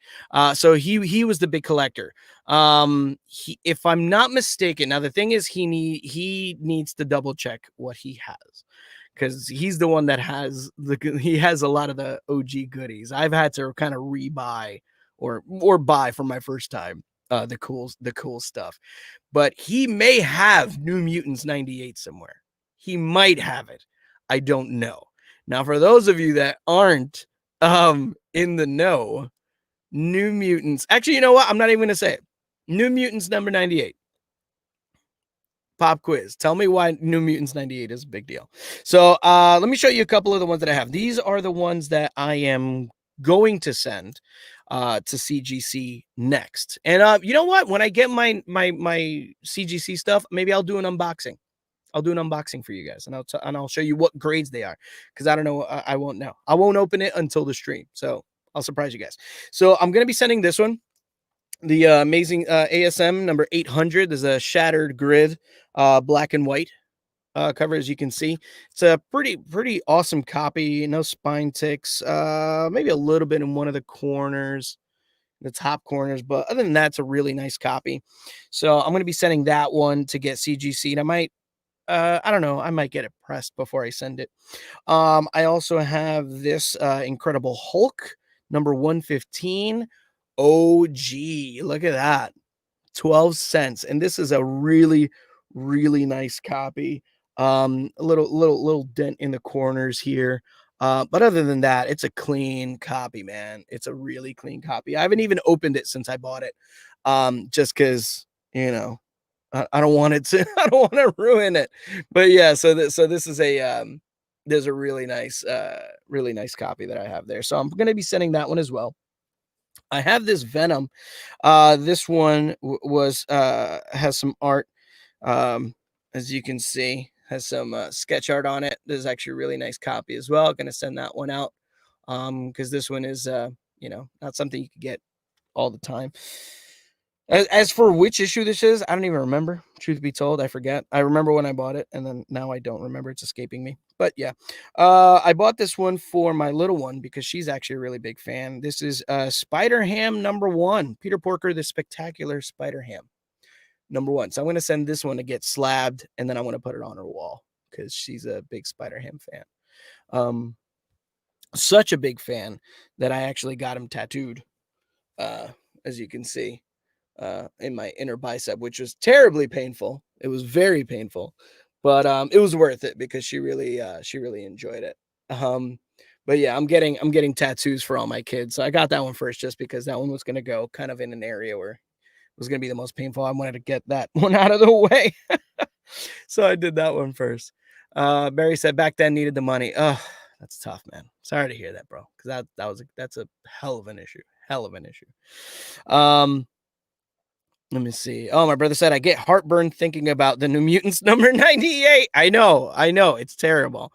So he was the big collector. If I'm not mistaken, now the thing is he needs to double check what he has, because he's the one that has he has a lot of the OG goodies. I've had to kind of rebuy or buy for my first time the cool stuff. But he may have New Mutants 98 somewhere. He might have it. I don't know. Now, for those of you that aren't in the know, New Mutants. Actually, you know what? I'm not even going to say it. New Mutants number 98. Pop quiz. Tell me why New Mutants 98 is a big deal. So let me show you a couple of the ones that I have. These are the ones that I am going to send to CGC next. And you know what? When I get my CGC stuff, maybe I'll do an unboxing. I'll do an unboxing for you guys, and I'll show you what grades they are, because I don't know. I won't know. I won't open it until the stream, so I'll surprise you guys. So I'm gonna be sending this one. The amazing ASM number 800. There's a shattered grid, black and white cover, as you can see. It's a pretty awesome copy. No spine ticks. Maybe a little bit in one of the corners, the top corners, but other than that, it's a really nice copy. So I'm going to be sending that one to get CGC, and I might. I don't know. I might get it pressed before I send it. I also have this Incredible Hulk number 115. OG. Look at that. 12 cents. And this is a really nice copy. A little dent in the corners here. But other than that, it's a clean copy, man. It's a really clean copy. I haven't even opened it since I bought it. Just because, I don't want it to I don't want to ruin it. But yeah, so this is there's a really nice copy that I have there. So I'm going to be sending that one as well. I have this Venom. This one was has some art, as you can see, has some sketch art on it. There's actually a really nice copy as well. Going to send that one out because this one is not something you can get all the time. As for which issue this is, I don't even remember. Truth be told, I forget. I remember when I bought it, and then now I don't remember. It's escaping me. But yeah, I bought this one for my little one because she's actually a really big fan. This is Spider-Ham number 1. Peter Porker, the Spectacular Spider-Ham number 1. So I'm going to send this one to get slabbed, and then I want to put it on her wall because she's a big Spider-Ham fan. Such a big fan that I actually got him tattooed, as you can see. In my inner bicep, which was terribly painful. It was very painful, but it was worth it because she really enjoyed it. But yeah, I'm getting tattoos for all my kids. So I got that one first just because that one was going to go kind of in an area where it was going to be the most painful. I wanted to get that one out of the way. So I did that one first. Barry said back then needed the money. Oh, that's tough, man. Sorry to hear that, bro. Because that's a hell of an issue. Let me see. Oh, my brother said, I get heartburn thinking about the New Mutants number 98. I know. It's terrible.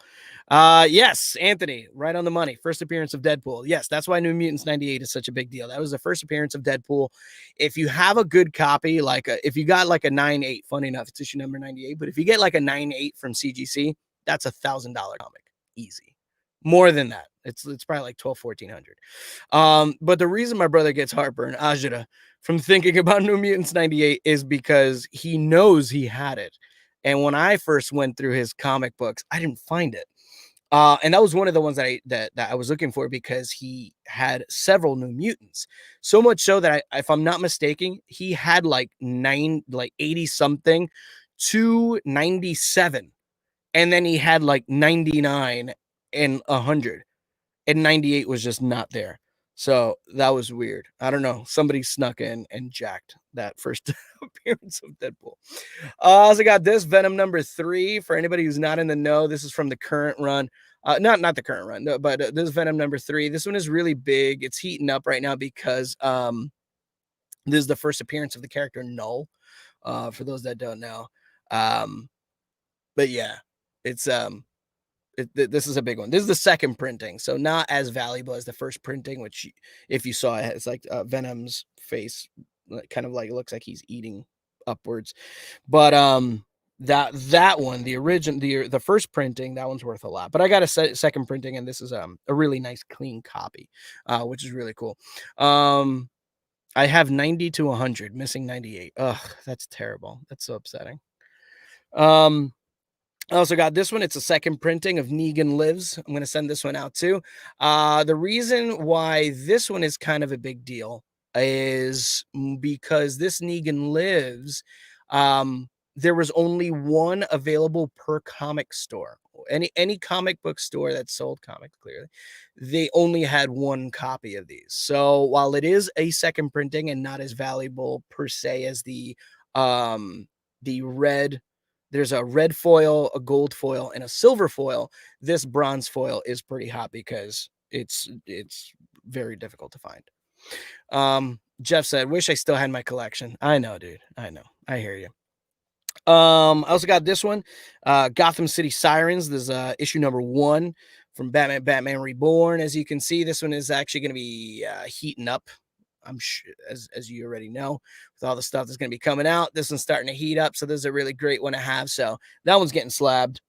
Yes, Anthony, right on the money. First appearance of Deadpool. Yes, that's why New Mutants 98 is such a big deal. That was the first appearance of Deadpool. If you have a good copy, if you got like a 9.8, funny enough, it's issue number 98. But if you get like a 9.8 from CGC, that's $1,000 comic. Easy. More than that. It's probably like $1,200-$1,400. But the reason my brother gets heartburn, Ajita, from thinking about New Mutants 98 is because he knows he had it. And when I first went through his comic books, I didn't find it. And that was one of the ones that I was looking for because he had several New Mutants. So much so that if I'm not mistaken, he had like 80 something to 97. And then he had like 99 and 100. And 98 was just not there. So that was weird. I don't know. Somebody snuck in and jacked that first appearance of Deadpool. Also got this Venom number 3. For anybody who's not in the know, this is from the current run. Not the current run, no, but this Venom number 3. This one is really big. It's heating up right now because this is the first appearance of the character Null. For those that don't know. But yeah, it's this is a big one. This is the second printing, so not as valuable as the first printing, which if you saw it, it's like Venom's face kind of like, it looks like he's eating upwards. But that one, the original, the first printing, that one's worth a lot. But I got a second printing, and this is a really nice clean copy, which is really cool. I have 90 to 100, missing 98. Ugh, that's terrible. That's so upsetting. I also got this one. It's a second printing of Negan Lives. I'm going to send this one out too. The reason why this one is kind of a big deal is because this Negan Lives, there was only one available per comic store. Any comic book store that sold comics, clearly, they only had one copy of these. So while it is a second printing and not as valuable per se as the red, there's a red foil, a gold foil, and a silver foil. This bronze foil is pretty hot because it's very difficult to find. Jeff said, wish I still had my collection. I know, dude. I know. I hear you. I also got this one, Gotham City Sirens. There's issue number 1 from Batman Reborn. As you can see, this one is actually going to be heating up. as you already know, with all the stuff that's going to be coming out, this one's starting to heat up. So this is a really great one to have. So that one's getting slabbed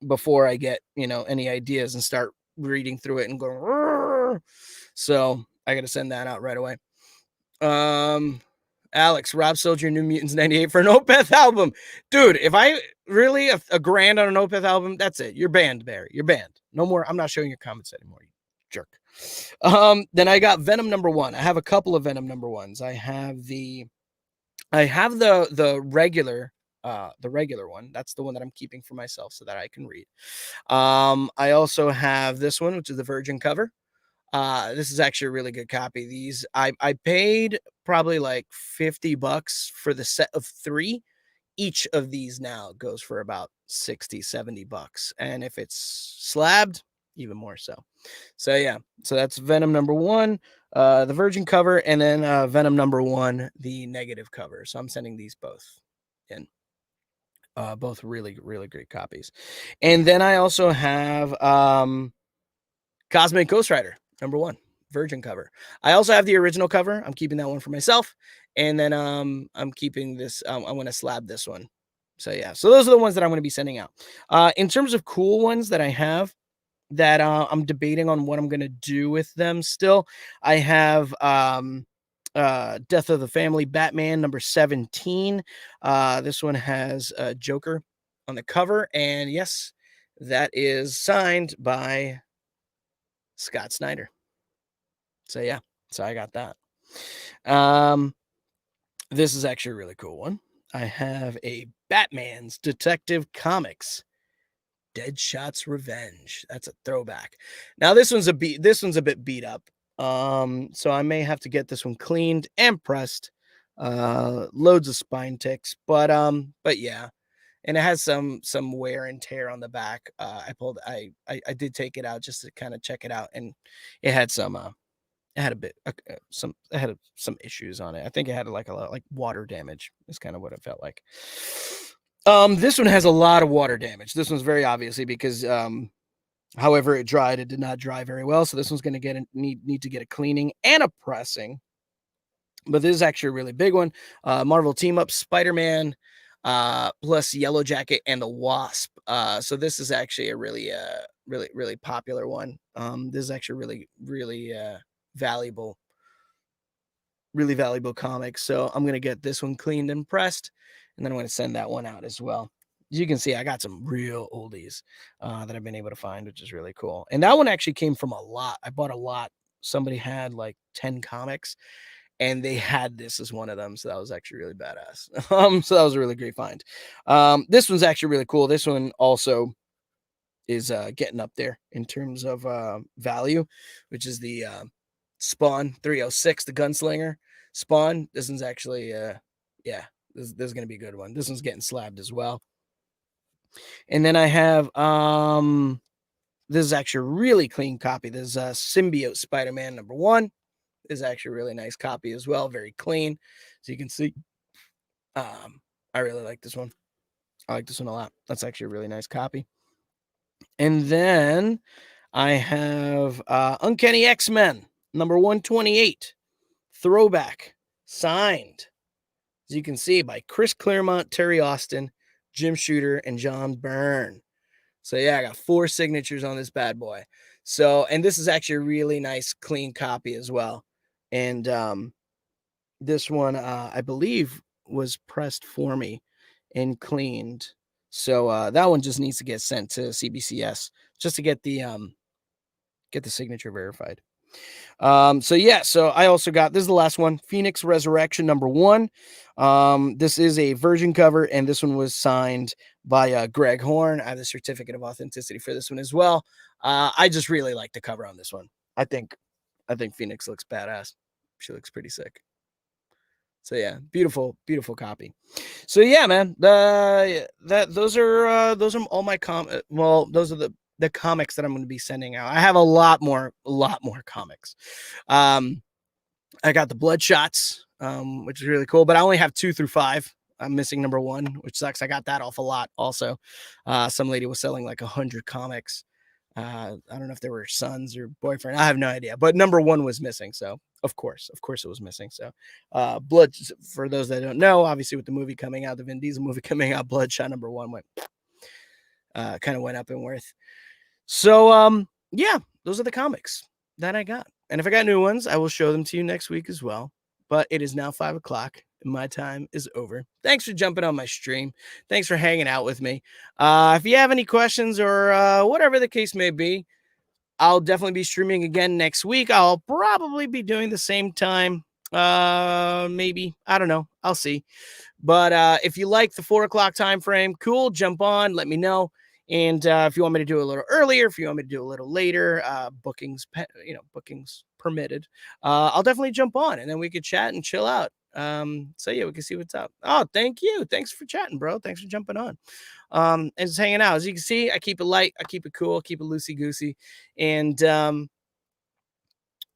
before I get, any ideas and start reading through it and going. Rrr. So I got to send that out right away. Alex, Rob sold your New Mutants 98 for an Opeth album. Dude, if I really a grand on an Opeth album, that's it. You're banned, Barry. You're banned. No more. I'm not showing your comments anymore, you jerk. Then I got Venom #1. I have a couple of Venom #1s. I have the regular one. That's the one that I'm keeping for myself so that I can read. I also have this one, which is the Virgin cover. This is actually a really good copy. These I paid probably like $50 for the set of 3. Each of these now goes for about $60-$70. And if it's slabbed, even more so. So yeah, so that's Venom #1, the Virgin cover, and then Venom #1, the negative cover. So I'm sending these both in. Both really, really great copies. And then I also have Cosmic Ghost Rider #1, Virgin cover. I also have the original cover. I'm keeping that one for myself. And then I'm keeping this. I'm going to slab this one. So yeah. So those are the ones that I'm going to be sending out. In terms of cool ones that I have that I'm debating on what I'm going to do with them still, I have Death of the Family Batman #17. This one has Joker on the cover. And yes, that is signed by Scott Snyder. So yeah, so I got that. This is actually a really cool one. I have a Batman's Detective Comics Deadshot's Revenge. That's a throwback. Now this one's a bit beat up. So I may have to get this one cleaned and pressed. Loads of spine ticks, but yeah. And it has some wear and tear on the back. I did take it out just to kind of check it out, and it had some issues on it. I think it had a lot like water damage. Is kind of what it felt like. This one has a lot of water damage. This one's very obviously because however it dried, it did not dry very well. So this one's going to need to get a cleaning and a pressing. But this is actually a really big one. Marvel Team Up Spider-Man. Plus Yellow Jacket and the Wasp. So this is actually a really popular one. This is actually really valuable comic. So I'm gonna get this one cleaned and pressed, and then I'm gonna send that one out as well. As you can see, I got some real oldies that I've been able to find, which is really cool. And that one actually came from a lot. I bought a lot. Somebody had like 10 comics. And they had this as one of them. So that was actually really badass. So that was a really great find. This one's actually really cool. This one also is getting up there in terms of value, which is the Spawn 306, the Gunslinger Spawn. This one's actually, this is going to be a good one. This one's getting slabbed as well. And then I have, this is actually a really clean copy. This is Symbiote Spider-Man #1. Is actually a really nice copy as well. Very clean. So you can see, I really like this one. I like this one a lot. That's actually a really nice copy. And then I have Uncanny X-Men #128, throwback, signed, as you can see, by Chris Claremont, Terry Austin, Jim Shooter, and John Byrne. So yeah, I got 4 signatures on this bad boy. So, and this is actually a really nice, clean copy as well. And this one, I believe, was pressed for me and cleaned. So that one just needs to get sent to CBCS just to get the signature verified. So yeah, so I also got, this is the last one, Phoenix Resurrection #1. This is a Virgin cover, and this one was signed by Greg Horn. I have the certificate of authenticity for this one as well. I just really like the cover on this one. I think Phoenix looks badass. She looks pretty sick. So yeah, beautiful copy. So yeah, man, those are all my those are the comics that I'm going to be sending out. I have a lot more comics. I got the Bloodshots, which is really cool, but I only have 2 through 5. I'm missing #1, which sucks. I got that off a lot also. Some lady was selling like 100 comics. I don't know if there were sons or boyfriend. I have no idea, but number one was missing. So of course it was missing. So Blood, for those that don't know, obviously with the movie coming out, the Vin Diesel movie coming out, Bloodshot number one went kind of went up in worth. So yeah, those are the comics that I got. And if I got new ones, I will show them to you next week as well. But it is now 5 o'clock. My time is over. Thanks for jumping on my stream. Thanks for hanging out with me. If you have any questions or whatever the case may be, I'll definitely be streaming again next week. I'll probably be doing the same time. Maybe. I don't know. I'll see. But if you like the 4 o'clock time frame, cool. Jump on. Let me know. And if you want me to do a little earlier, if you want me to do a little later, bookings permitted, I'll definitely jump on and then we could chat and chill out. So yeah, we can see what's up. Oh, thank you. Thanks for chatting, bro. Thanks for jumping on. And just hanging out. As you can see, I keep it light, I keep it cool, keep it loosey goosey. And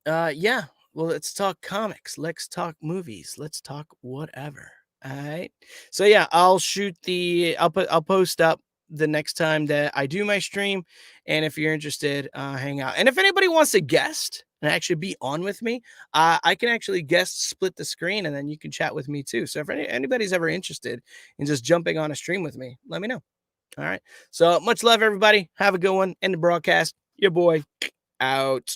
yeah, well, let's talk comics, let's talk movies, let's talk whatever. All right. So yeah, I'll post up the next time that I do my stream. And if you're interested, hang out. And if anybody wants to guest and actually be on with me, I can actually guest split the screen and then you can chat with me too. So if anybody's ever interested in just jumping on a stream with me, let me know. All right. So much love, everybody. Have a good one. End the broadcast. Your boy out.